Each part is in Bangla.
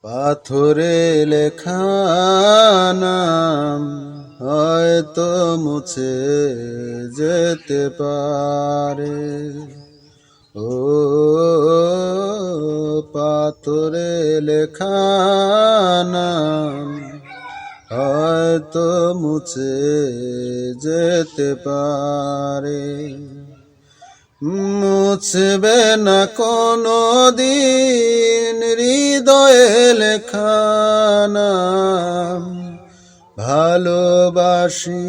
পাথরে লেখা নাম হয়তো মুছে যেতে পারে। ও পাথরে লেখা নাম হয়তো মুছে যেতে পারে। মুছবে না কোনো দিন হৃদয়ে লেখা নাম। ভালোবাসি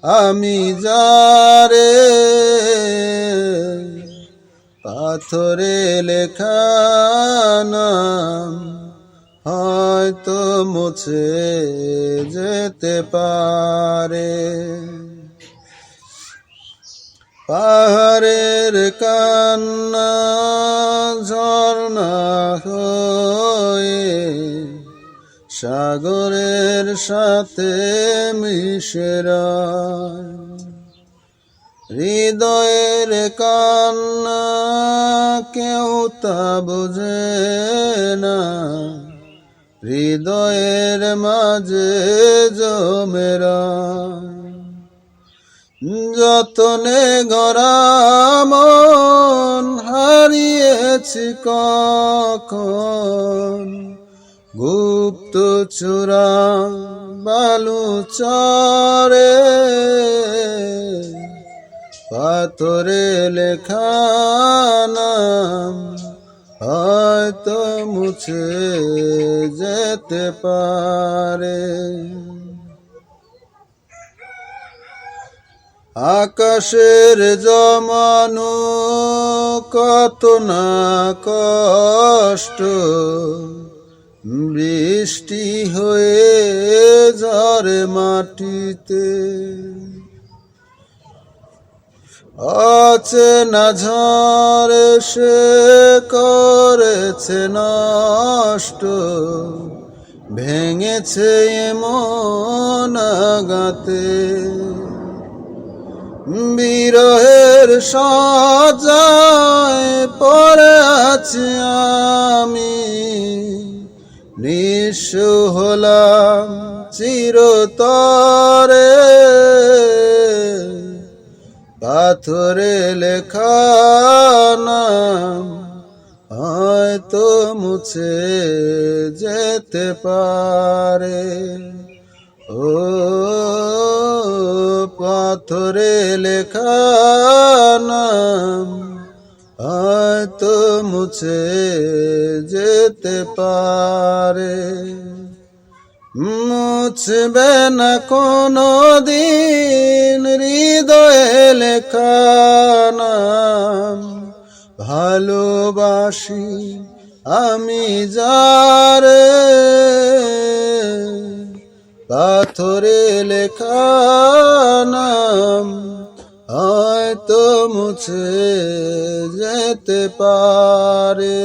আমি যারে, পাথরে লেখা নাম হয়তো মুছে যেতে পারে। পাহাড়ের কান্না ঝর্ণা হয়ে সাগরের সাথে মিশে যায়। হৃদয়ের কান্না কেউ তা বোঝে না, হৃদয়ের মাঝে জমে রয়। যতনে গড়া মন হারিয়েছি কখন, গুপ্ত চূড়া বালু চরে। পাথরে লেখা নাম হয়তো মুছে যেতে পারে। আকাশের জমানো কত না কষ্ট, বৃষ্টি হয়ে ঝরে মাটিতে। অচেনা ঝড় সে করেছে নষ্ট, ভেঙেছে মন আঘাতে। বিরহের সজায় পড়ে আছি আমি, নিঃস্ব হলাম চিরতরে। পাথরে লেখা নাম হয়তো মুছে যেতে পারে। ও পাথরে লেখা নাম হয়তো মুছে যেতে পারে। মুছবে না কোনো দিন হৃদয়ে লেখা নাম। ভালোবাসি আমি যারে, পাথরে লেখা নাম হয়তো মুছে যেতে পারে।